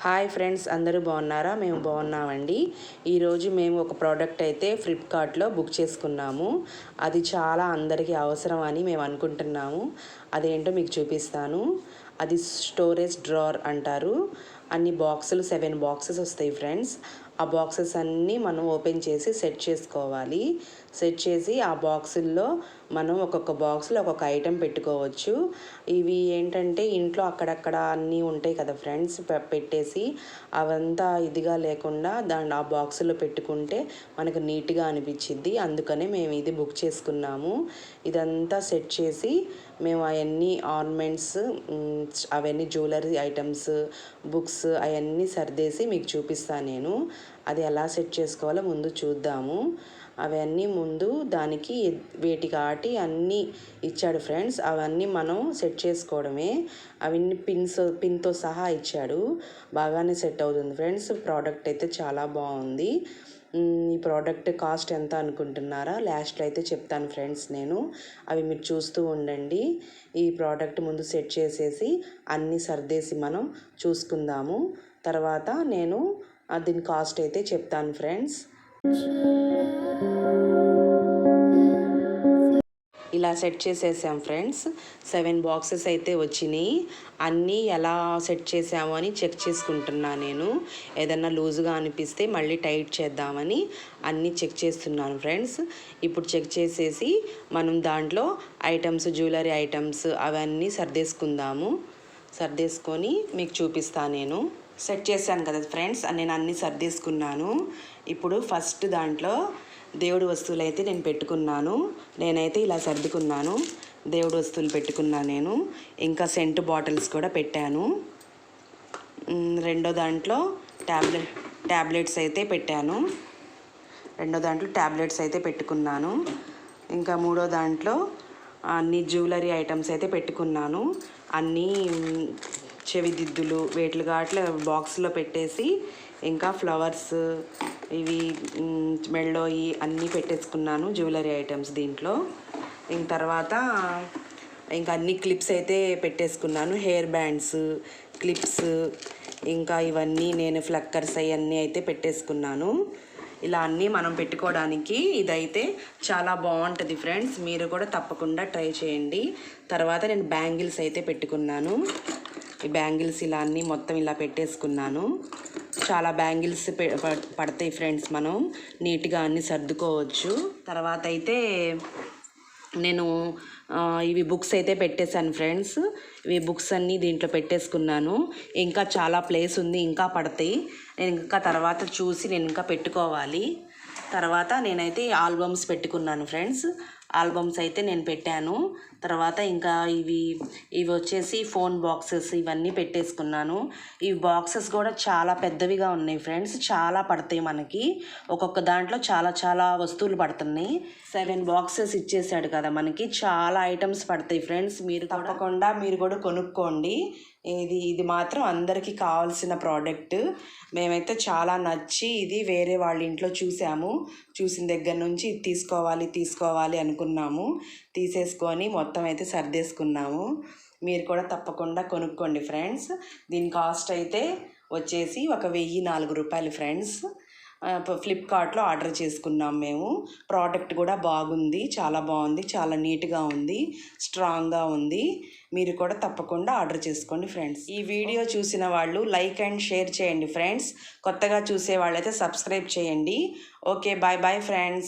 Hi friends, అందరూ బాగున్నారా? మేము బాగున్నామండి. ఈరోజు మేము ఒక ప్రోడక్ట్ అయితే ఫ్లిప్కార్ట్లో బుక్ చేసుకున్నాము. అది చాలా అందరికీ అవసరం అని మేము అనుకుంటున్నాము. అదేంటో మీకు చూపిస్తాను. అది స్టోరేజ్ డ్రావర్ అంటారు. అన్ని బాక్సులు 7 బాక్సెస్ వస్తాయి ఫ్రెండ్స్. ఆ బాక్సెస్ అన్నీ మనం ఓపెన్ చేసి సెట్ చేసుకోవాలి. సెట్ చేసి ఆ బాక్సుల్లో మనం ఒక్కొక్క బాక్స్లో ఒక్కొక్క ఐటెం పెట్టుకోవచ్చు. ఇవి ఏంటంటే ఇంట్లో అక్కడక్కడ అన్నీ ఉంటాయి కదా ఫ్రెండ్స్, పెట్టేసి అవంతా ఇదిగా లేకుండా ఆ బాక్సులో పెట్టుకుంటే మనకు నీట్గా అనిపించిద్ది. అందుకనే మేము ఇది బుక్ చేసుకున్నాము. ఇదంతా సెట్ చేసి మేము అవన్నీ ఆర్నమెంట్స్, అవన్నీ జ్యువెలరీ ఐటమ్స్, బుక్స్ అవన్నీ సర్దేసి మీకు చూపిస్తాను నేను. అది ఎలా సెట్ చేసుకోవాలో ముందు చూద్దాము. అవన్నీ ముందు దానికి వేటికాటి అన్నీ ఇచ్చాడు ఫ్రెండ్స్. అవన్నీ మనం సెట్ చేసుకోవడమే. అవన్నీ పిన్తో సహా ఇచ్చాడు. బాగానే సెట్ అవుతుంది ఫ్రెండ్స్. ప్రోడక్ట్ అయితే చాలా బాగుంది. ఈ ప్రోడక్ట్ కాస్ట్ ఎంత అనుకుంటున్నారా? లాస్ట్లో అయితే చెప్తాను ఫ్రెండ్స్ నేను. అవి మీరు చూస్తూ ఉండండి. ఈ ప్రోడక్ట్ ముందు సెట్ చేసేసి అన్నీ సర్దేసి మనం చూసుకుందాము. తర్వాత నేను దీని కాస్ట్ అయితే చెప్తాను ఫ్రెండ్స్. ఇలా సెట్ చేసేసాం ఫ్రెండ్స్. 7 బాక్సెస్ అయితే వచ్చినాయి. అన్నీ ఎలా సెట్ చేసాము అని చెక్ చేసుకుంటున్నా నేను. ఏదన్నా లూజ్గా అనిపిస్తే మళ్ళీ టైట్ చేద్దామని అన్నీ చెక్ చేస్తున్నాను ఫ్రెండ్స్. ఇప్పుడు చెక్ చేసేసి మనం దాంట్లో ఐటమ్స్, జ్యువెలరీ ఐటమ్స్ అవన్నీ సర్దేసుకుందాము. సర్దేసుకొని మీకు చూపిస్తాను నేను. సెట్ చేశాను కదా ఫ్రెండ్స్, నేను అన్నీ సర్దేసుకున్నాను. ఇప్పుడు ఫస్ట్ దాంట్లో దేవుడి వస్తువులు అయితే నేను పెట్టుకున్నాను. నేనైతే ఇలా సర్దుకున్నాను. దేవుడి వస్తువులు పెట్టుకున్నాను నేను. ఇంకా సెంట్ బాటిల్స్ కూడా పెట్టాను. రెండో దాంట్లో ట్యాబ్లెట్స్ అయితే పెట్టాను. పెట్టుకున్నాను. ఇంకా మూడో దాంట్లో అన్ని జ్యువెలరీ ఐటమ్స్ అయితే పెట్టుకున్నాను. అన్నీ చెవిదిద్దులు వేట్లుగాట్ల బాక్స్లో పెట్టేసి, ఇంకా ఫ్లవర్స్, ఇవి మెళ్ళోయి అన్నీ పెట్టేసుకున్నాను జ్యువెలరీ ఐటమ్స్ దీంట్లో. తర్వాత ఇంకా అన్ని క్లిప్స్ అయితే పెట్టేసుకున్నాను. హెయిర్ బ్యాండ్స్, క్లిప్స్, ఇంకా ఇవన్నీ నేను ఫ్లక్కర్స్ అవన్నీ అయితే పెట్టేసుకున్నాను. ఇలా అన్నీ మనం పెట్టుకోవడానికి ఇదైతే చాలా బాగుంటుంది ఫ్రెండ్స్. మీరు కూడా తప్పకుండా ట్రై చేయండి. తర్వాత నేను బ్యాంగిల్స్ అయితే పెట్టుకున్నాను. ఈ బ్యాంగిల్స్ ఇలా అన్నీ మొత్తం ఇలా పెట్టేసుకున్నాను. చాలా బ్యాంగిల్స్ పడతాయి ఫ్రెండ్స్. మనం నీట్గా అన్నీ సర్దుకోవచ్చు. తర్వాత అయితే నేను ఇవి బుక్స్ అయితే పెట్టేశాను ఫ్రెండ్స్. ఇవి బుక్స్ అన్నీ దీంట్లో పెట్టేసుకున్నాను. ఇంకా చాలా ప్లేస్ ఉంది, ఇంకా పడతాయి. నేను ఇంకా తర్వాత చూసి నేను ఇంకా పెట్టుకోవాలి. తర్వాత నేనైతే ఆల్బమ్స్ పెట్టుకున్నాను ఫ్రెండ్స్. ఆల్బమ్స్ అయితే నేను పెట్టాను. తర్వాత ఇంకా ఇవి వచ్చేసి ఫోన్ బాక్సెస్ ఇవన్నీ పెట్టేసుకున్నాను. ఈ బాక్సెస్ కూడా చాలా పెద్దవిగా ఉన్నాయి ఫ్రెండ్స్. చాలా పడతాయి మనకి. ఒక్కొక్క దాంట్లో చాలా చాలా వస్తువులు పడుతున్నాయి. 7 బాక్సెస్ ఇచ్చేసాడు కదా మనకి. చాలా ఐటమ్స్ పడతాయి ఫ్రెండ్స్. మీరు తప్పకుండా మీరు కూడా కొనుక్కోండి. ఇది మాత్రం అందరికీ కావాల్సిన ప్రోడక్ట్. మేమైతే చాలా నచ్చి ఇది వేరే వాళ్ళ ఇంట్లో చూసిన దగ్గర నుంచి ఇది తీసుకోవాలి అనుకున్నాము. తీసేసుకొని మొత్తం అయితే సర్దేసుకున్నాము. మీరు కూడా తప్పకుండా కొనుక్కోండి ఫ్రెండ్స్. దీని కాస్ట్ అయితే వచ్చేసి 1004 రూపాయలు ఫ్రెండ్స్. ఫ్లిప్కార్ట్లో ఆర్డర్ చేసుకున్నాం మేము. ప్రోడక్ట్ కూడా బాగుంది, చాలా బాగుంది, చాలా నీట్గా ఉంది, స్ట్రాంగ్గా ఉంది. మీరు కూడా తప్పకుండా ఆర్డర్ చేసుకోండి ఫ్రెండ్స్. ఈ వీడియో చూసిన వాళ్ళు లైక్ అండ్ షేర్ చేయండి ఫ్రెండ్స్. కొత్తగా చూసే వాళ్ళైతే సబ్స్క్రైబ్ చేయండి. Okay, bye friends.